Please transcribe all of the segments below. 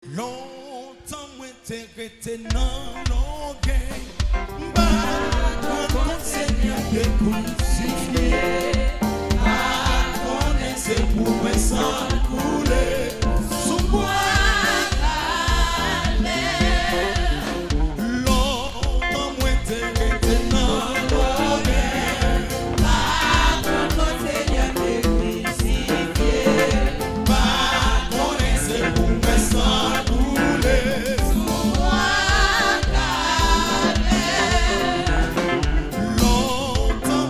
Longtemps moi t'ai resté dans l'orgueil. Bah, quand Seigneur te crucifié, bah, connaissez pour moi sans couler. Sous moi, longtemps moi t'ai resté dans l'orgueil. Bah, quand Seigneur te crucifié, bah, connaissez pour moi sans couler. Longtemps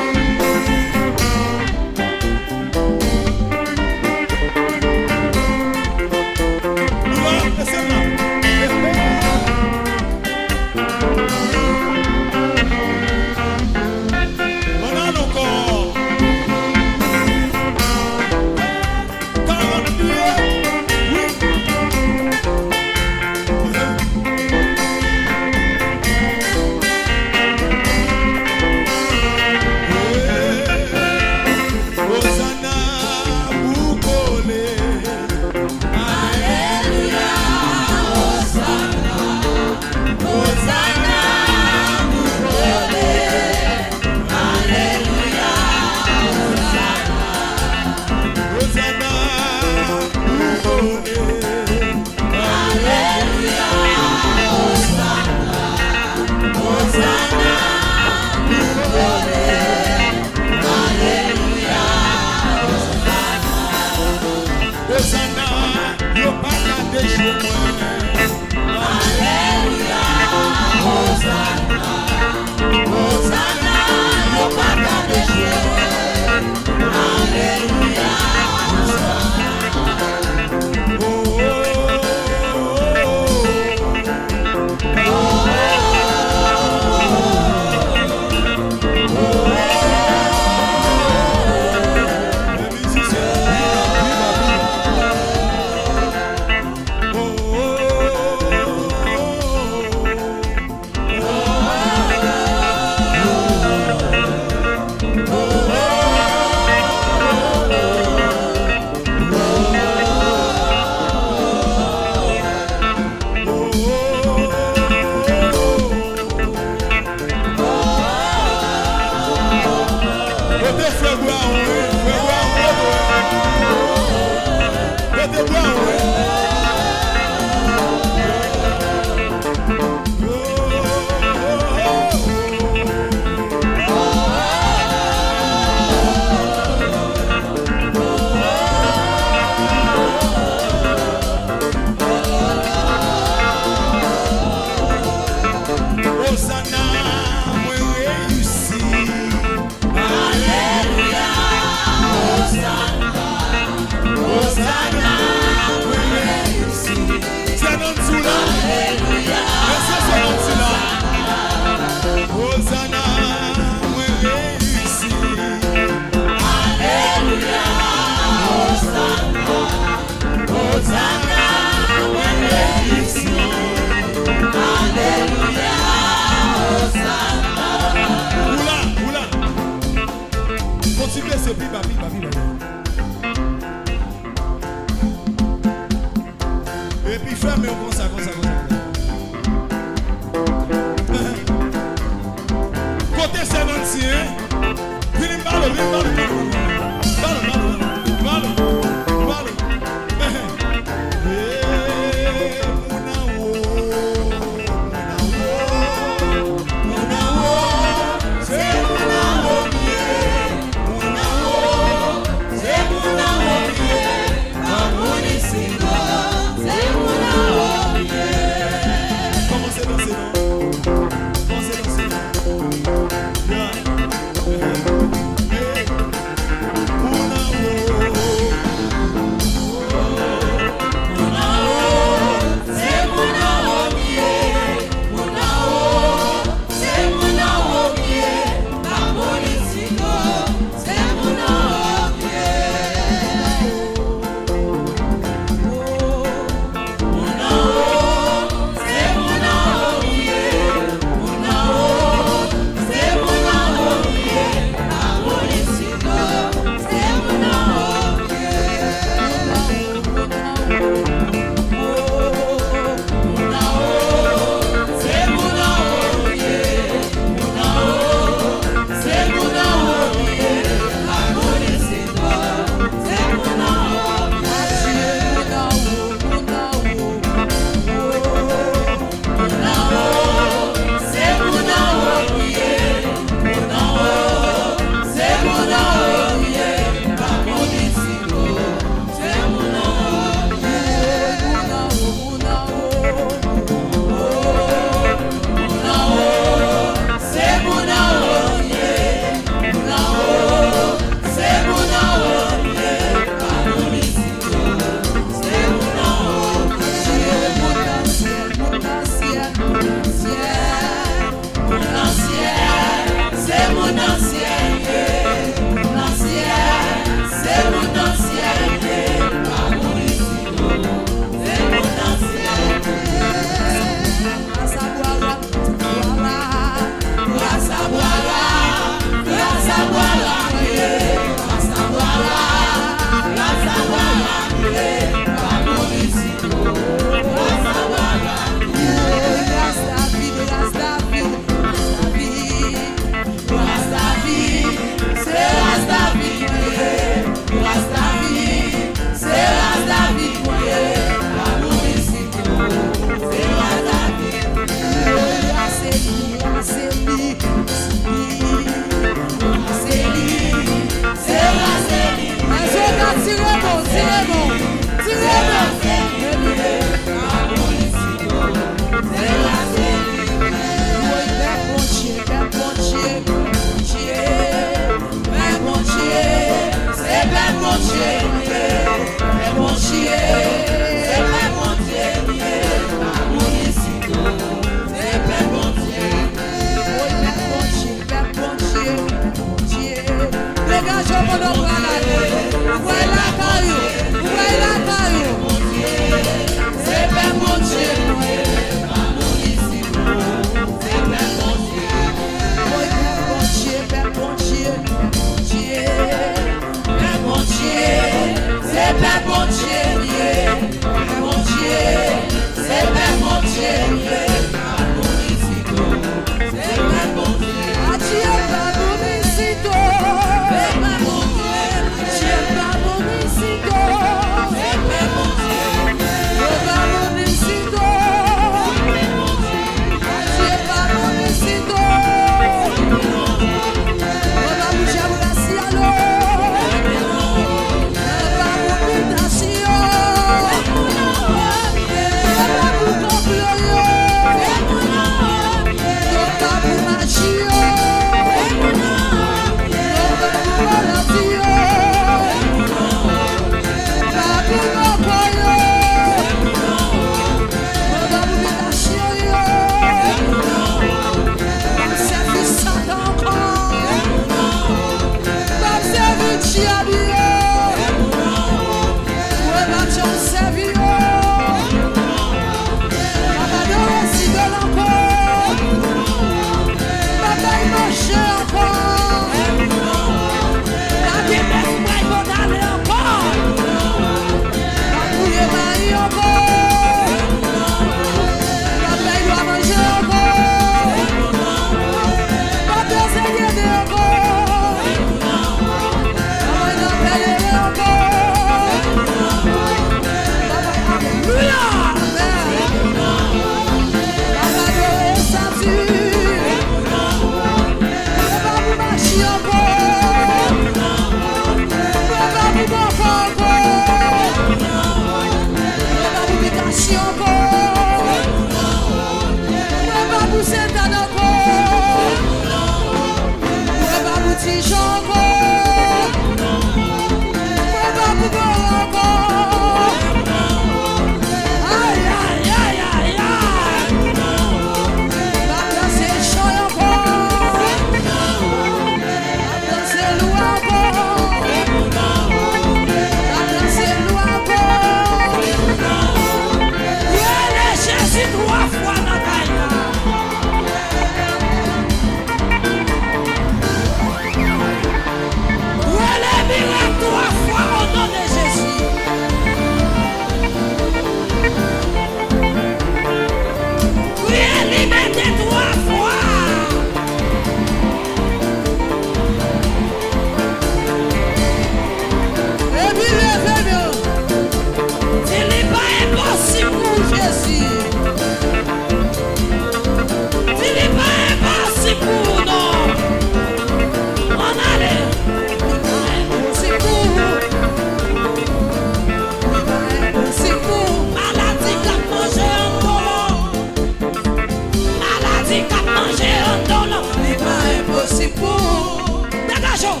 impossible pour. Dégageons.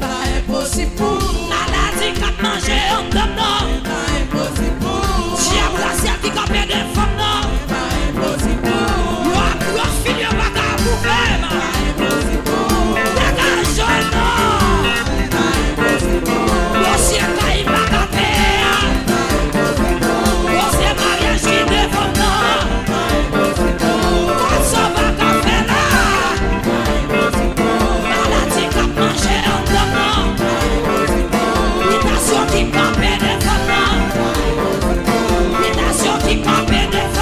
Pas impossible pour. Maladie qui a mangé en dedans. Pas impossible pour. Diable la ciel qui a perdu des femmes. Pas impossible pour. Yo fini pas qu'à bouffer. Pas impossible pour. Dégageons non. Pas impossible pour. Yo ciel qui pas qu'à faire. Yo c'est mariage qui défend non. Pas ça pas qu'à faire là. Maladie qui a mangé en dedans. Mutation qui campait des femmes. Mutation qui campait des femmes.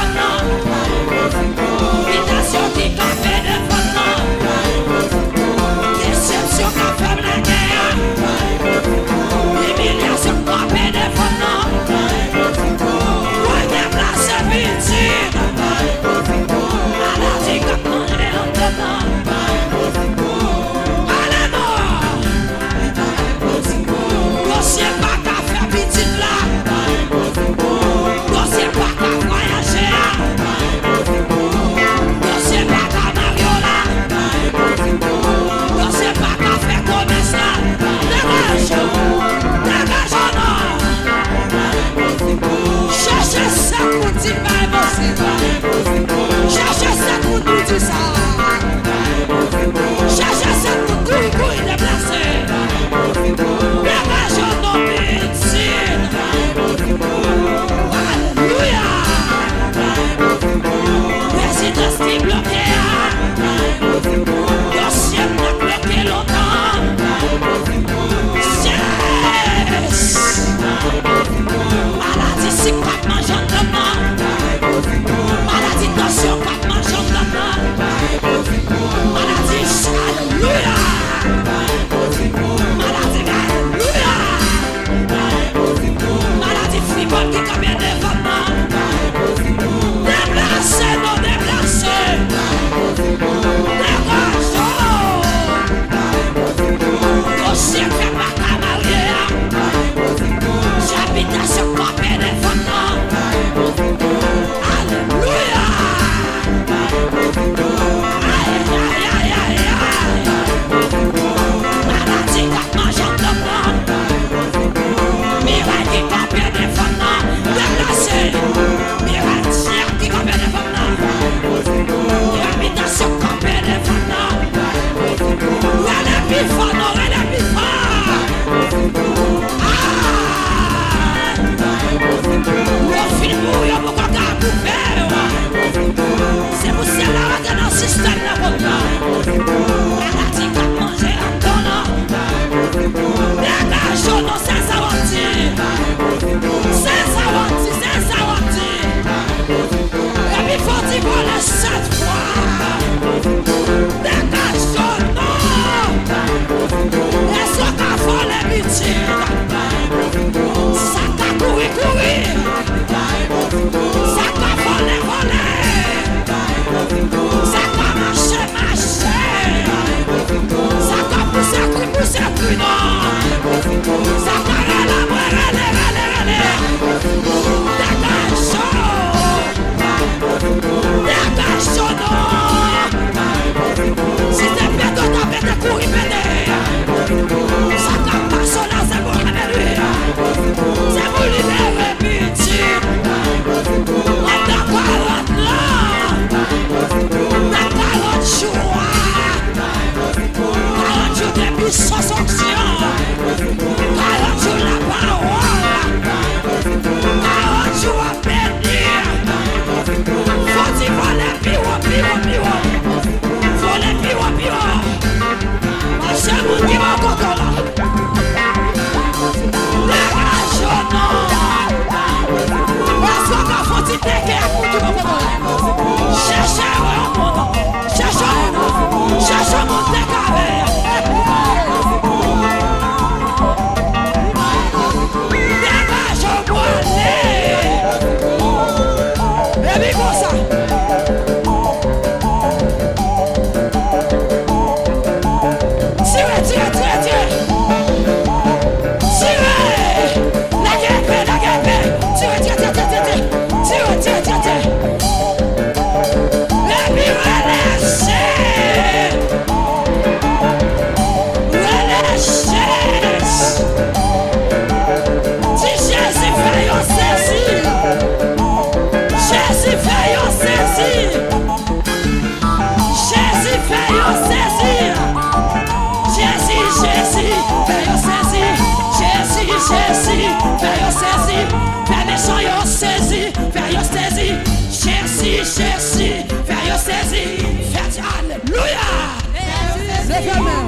Levez-moi.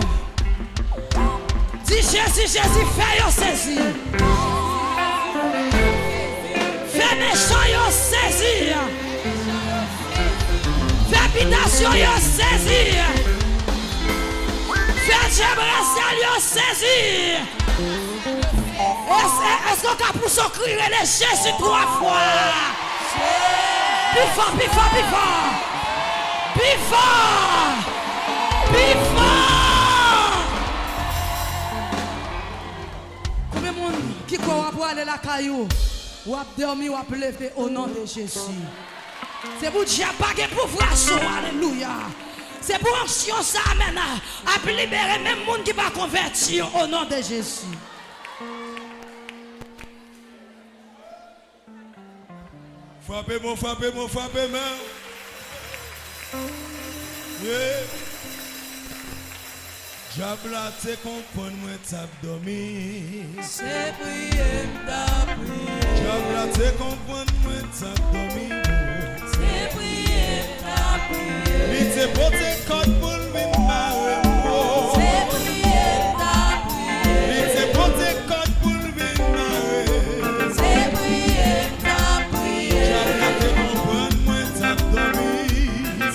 Dis Jésus, fais yo saisir. Fais méchant yo saisir. Fais habitation yo saisir. Fais Jebrasel yo saisir. Est-ce qu'on a pour son crier les Jésus 3 fois? Plus fort, plus fort, plus fort. Plus fort. Plus fort. Combien de monde qui croit pour aller la caillou? Ou a dormi ou a levé au nom de Jésus. C'est pour Dieu pas de pouvoir. Alléluia. C'est pour action ça amène à libérer même monde qui va convertir au nom de Jésus. Frappez-moi, frappez-moi, frappez-moi. Yeah. J'abla te comprendre moi t'as dormi. C'est prier, t'as prié. J'abla te comprendre moi t'as dormi. C'est prier, t'as prié. Li te pote code pour me marrer. C'est prier, t'as prié. Li te pote code pour me marrer. C'est prier, t'as prié. J'abla te comprendre moi t'as dormi.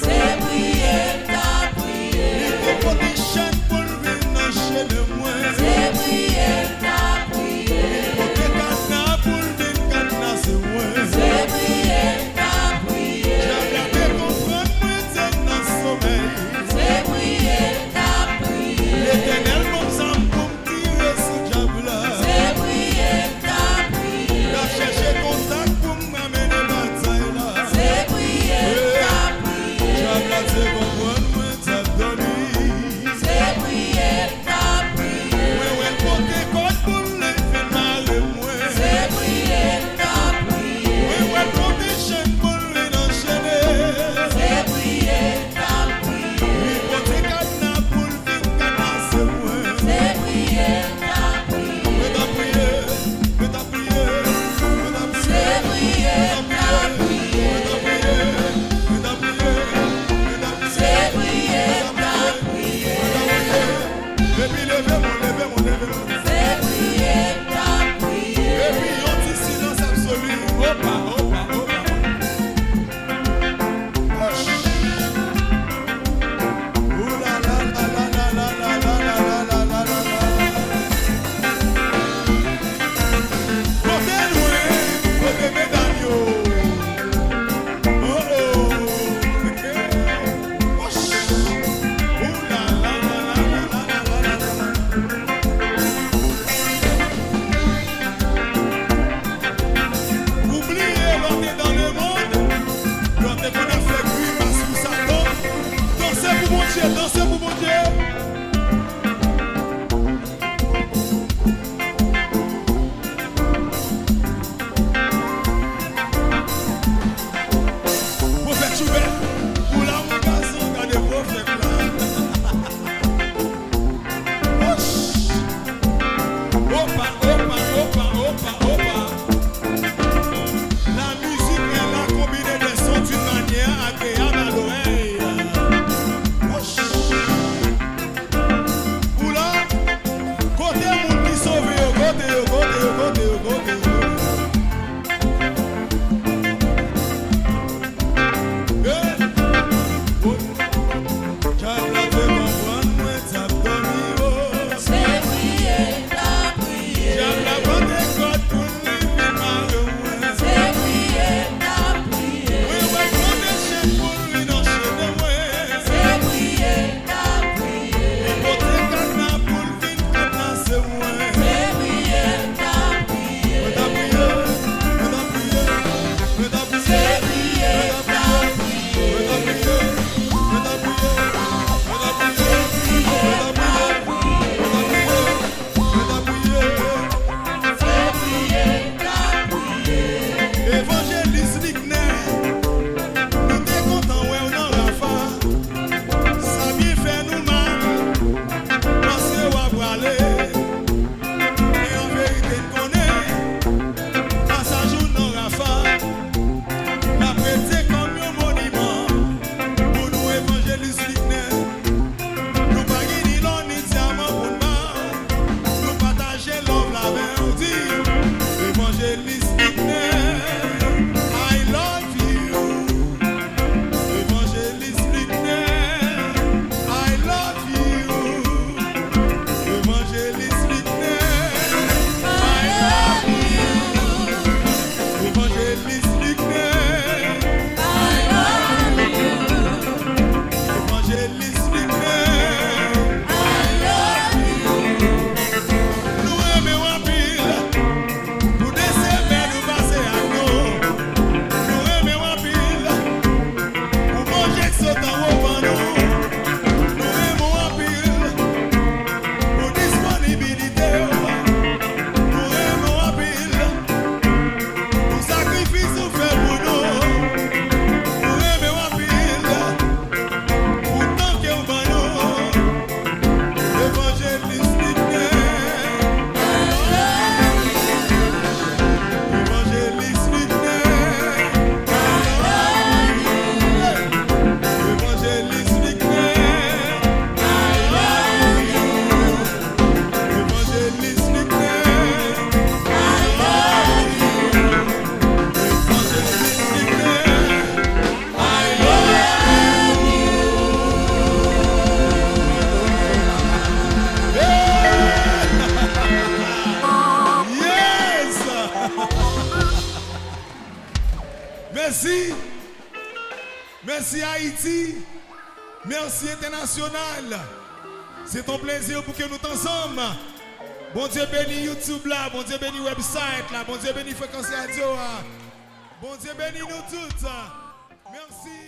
C'est prier, t'as prié. Li te pote chaîne pour me chez le moi. C'est prier, t'as prié. Pote cadenas pour me cadenas c'est moi. C'est prier, t'as prié. J'abla te comprendre moi t'es dans sommeil. C'est prier, t'as prié. L'Éternel m'ensemble pour me tirer sous J'abla. C'est prier, t'as prié. La chercher contact pour m'amener bataille là. C'est prier, t'as prié. J'abla te comprendre moi t'as dormi. C'est prier, t'as prié. Ouais, pote code pour les faire marrer moi. C'est prier, t'as prié. Ouais, pote chaîne pour les enchaîner. C'est prier, t'as prié. Oui, pote cadenas pour le faire cadenas c'est moi. C'est prier, t'as prié. Mais t'as prié, mais t'as prié, mais t'as prié. C'est prier, t'as prié. C'est prier, t'as prié. C'est prier, t'as prié. Oubliez l'ordre dans le monde, l'ordre qu'on a fait cuire parce que ça tombe. Dansez pour mon Dieu, dansez pour mon Dieu. Prophète Choubet, pour la mon garçon, regardez prophète là. Opa, opa, opa, opa, opa. La musique est la combinaison des sons d'une manière agréable à l'oreille. Haïti. Merci international. C'est ton plaisir pour que nous ensemble. Bon Dieu béni YouTube là, bon Dieu béni website là, bon Dieu béni fréquence radio. Bon Dieu béni nous toutes. Merci.